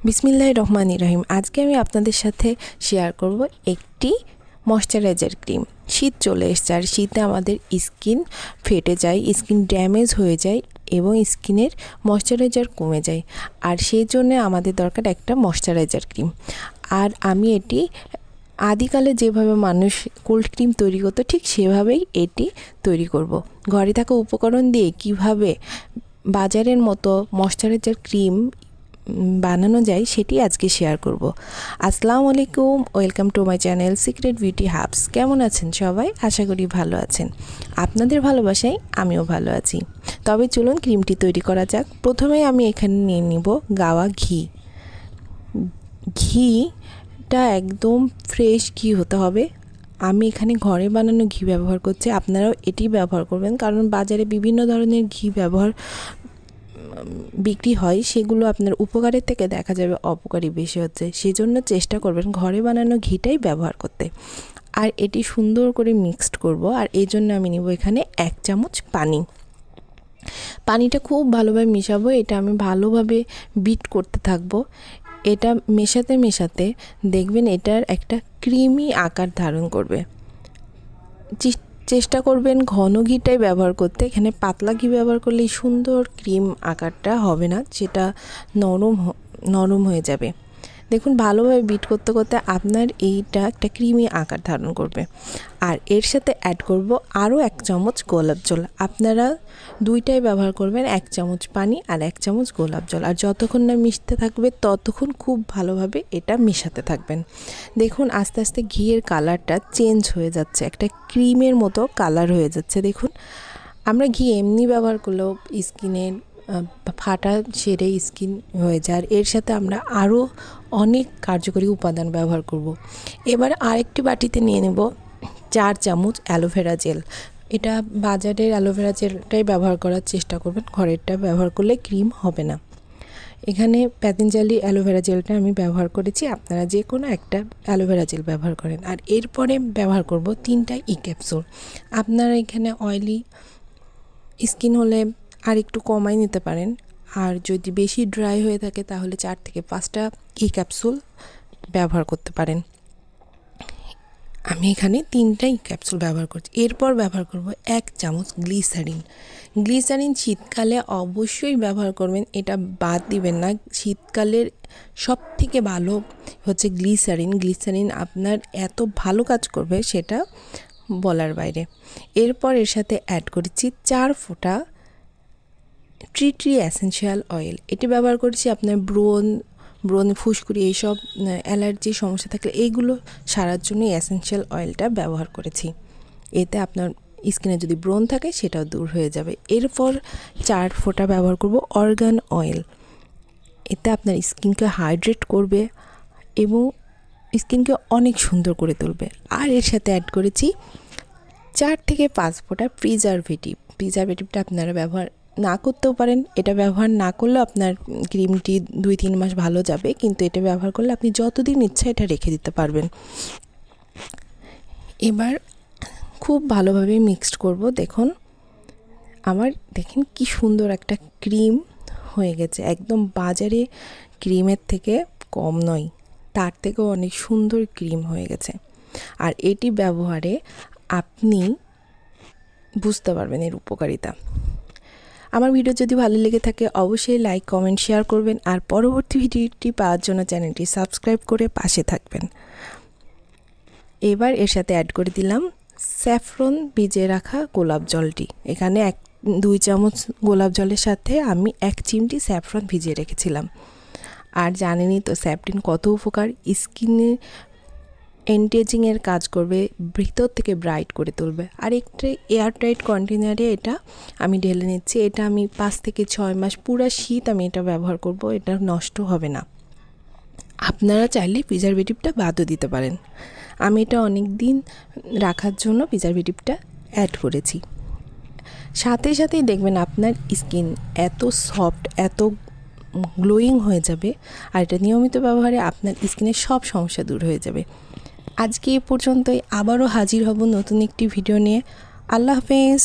বিসমিল্লাহির রহমানির রহিম। আজকে আমি আপনাদের সাথে শেয়ার করব একটি ময়শ্চারাইজার ক্রিম। শীত চলে এসেছে আর শীতে আমাদের স্কিন ফেটে যায়, স্কিন ড্যামেজ হয়ে যায় এবং স্কিনের ময়শ্চারাইজার কমে যায়। আর সেই জন্য আমাদের দরকার একটা ময়শ্চারাইজার ক্রিম। আর আমি এটি আদিকালে যেভাবে মানুষ কোল্ড ক্রিম তৈরি করতো ঠিক সেভাবেই এটি তৈরি করব। ঘরে থাকা উপকরণ দিয়ে কিভাবে বাজারের মতো ময়শ্চারাইজার ক্রিম বানানো যায় সেটি আজকে শেয়ার করব। আসসালামু আলাইকুম, welcome to my channel secret beauty hubs. কেমন আছেন সবাই? আশা করি ভালো আছেন। আপনাদের ভালোবাসায় আমিও ভালো আছি। তবে চলুন ক্রিমটি তৈরি করা যাক। প্রথমে আমি এখানে নিয়ে নিব গাওয়া ঘি। ঘিটা একদম ফ্রেশ ঘি হতে হবে। আমি এখানে ঘরে বানানো ঘি ব্যবহার করছি, আপনারাও এটি ব্যবহার করবেন, কারণ বাজারে বিভিন্ন ধরনের ঘি বিক্রি হয়, সেগুলো আপনার উপকারের থেকে দেখা যাবে অপকারী বেশি হচ্ছে। সেজন্য চেষ্টা করবেন ঘরে বানানো ঘিটাই ব্যবহার করতে। আর এটি সুন্দর করে মিক্সড করব। আর এই জন্য আমি নিব এখানে 1 চামচ পানি। পানিটা খুব ভালোভাবে মিশাবো। এটা আমি ভালোভাবে বিট করতে থাকবো। এটা মেশাতে মেশাতে দেখবেন এটার একটা ক্রিমি আকার ধারণ করবে। চেষ্টা করবেন ঘন ঘিটাই ব্যবহার করতে। এখানে পাতলা ঘি ব্যবহার করলে সুন্দর ক্রিম আকারটা হবে না, সেটা নরম হয়ে যাবে। দেখুন ভালোভাবে বিট করতে করতে আপনার এইটা একটা ক্রিমি আকার ধারণ করবে। আর এর সাথে অ্যাড করব আরও 1 চামচ গোলাপ জল। আপনারা দুইটাই ব্যবহার করবেন, 1 চামচ পানি আর 1 চামচ গোলাপ জল। আর যতক্ষণ না মিশতে থাকবে ততক্ষণ খুব ভালোভাবে এটা মেশাতে থাকবেন। দেখুন আস্তে আস্তে ঘিয়ের কালারটা চেঞ্জ হয়ে যাচ্ছে, একটা ক্রিমের মতো কালার হয়ে যাচ্ছে। দেখুন আমরা ঘি এমনি ব্যবহার করলেও স্কিনের ফাটা সেরে স্কিন হয়ে যায়, আর এর সাথে আমরা আরও অনেক কার্যকরী উপাদান ব্যবহার করব। এবার আরেকটি বাটিতে নিয়ে নেব 4 চামচ অ্যালোভেরা জেল। এটা বাজারের অ্যালোভেরা জেলটাই ব্যবহার করার চেষ্টা করবেন, ঘরেরটা ব্যবহার করলে ক্রিম হবে না। এখানে প্যাতেনজালি অ্যালোভেরা জেলটা আমি ব্যবহার করেছি, আপনারা যে কোনো একটা অ্যালোভেরা জেল ব্যবহার করেন। আর এরপরে ব্যবহার করব 3টা ক্যাপসুল। আপনারা এখানে অয়েলি স্কিন হলে আর একটু কমাই নিতে পারেন, আর যদি বেশি ড্রাই হয়ে থাকে তাহলে 4 থেকে 5টা ক্যাপসুল ব্যবহার করতে পারেন। আমি এখানে 3টা ক্যাপসুল ব্যবহার করছি। এরপর ব্যবহার করব 1 চামচ গ্লিসারিন। গ্লিসারিন শীতকালে অবশ্যই ব্যবহার করবেন, এটা বাদ দিবেন না। শীতকালের সবথেকে ভালো হচ্ছে গ্লিসারিন। গ্লিসারিন আপনার এত ভালো কাজ করবে সেটা বলার বাইরে। এরপর এর সাথে অ্যাড করেছি 4 ফোঁটা ট্রি এসেনশিয়াল অয়েল। এটি ব্যবহার করছি আপনার ব্রণ ফুসকুড়ি এইসব অ্যালার্জির সমস্যা থাকলে এইগুলো সারার জন্য এসেনশিয়াল অয়েলটা ব্যবহার করেছি। এতে আপনার স্কিনে যদি ব্রণ থাকে সেটাও দূর হয়ে যাবে। এরপর 4 ফোঁটা ব্যবহার করব অর্গান অয়েল। এতে আপনার স্কিনকে হাইড্রেট করবে এবং স্কিনকে অনেক সুন্দর করে তুলবে। আর এর সাথে অ্যাড করেছি 4 থেকে 5 ফোঁটা প্রিজারভেটিভটা আপনারা ব্যবহার না করতেও পারেন। এটা ব্যবহার না করলেও আপনার ক্রিমটি 2-3 মাস ভালো যাবে, কিন্তু এটা ব্যবহার করলে আপনি যতদিন ইচ্ছা এটা রেখে দিতে পারবেন। এবার খুব ভালোভাবে মিক্সড করব। দেখুন দেখেন কি সুন্দর একটা ক্রিম হয়ে গেছে। একদম বাজারে ক্রিমের থেকে কম নয়, তার থেকেও অনেক সুন্দর ক্রিম হয়ে গেছে। আর এটি ব্যবহারে আপনি বুঝতে পারবেন এর উপকারিতা। আমার ভিডিও যদি ভালো লেগে থাকে অবশ্যই লাইক, কমেন্ট, শেয়ার করবেন। আর পরবর্তী ভিডিওটি পাওয়ার জন্য চ্যানেলটি সাবস্ক্রাইব করে পাশে থাকবেন। এবার এর সাথে অ্যাড করে দিলাম স্যাফরন ভিজিয়ে রাখা গোলাপ জলটি। এখানে 2 চামচ গোলাপ জলের সাথে আমি 1 চিমটি স্যাফরন ভিজিয়ে রেখেছিলাম। আর জানেনই তো স্যাফরন কত উপকার, স্কিনে এন্টিএজিংয়ের কাজ করবে, ভিতর থেকে ব্রাইট করে তুলবে। আর একটা এয়ারটাইট কন্টেনারে এটা আমি ঢেলে নিচ্ছি। এটা আমি 5 থেকে 6 মাস পুরো শীত আমি এটা ব্যবহার করব, এটা নষ্ট হবে না। আপনারা চাইলে প্রিজারভেটিভটা বাদও দিতে পারেন। আমি এটা অনেক দিন রাখার জন্য প্রিজারভেটিভটা অ্যাড করেছি। সাথেই দেখবেন আপনার স্কিন এত সফট, এত গ্লোয়িং হয়ে যাবে। আর এটা নিয়মিত ব্যবহারে আপনার স্কিনের সব সমস্যা দূর হয়ে যাবে। আজকে এ পর্যন্তই, আবারও হাজির হব নতুন একটি ভিডিও নিয়ে। আল্লাহ হাফেজ।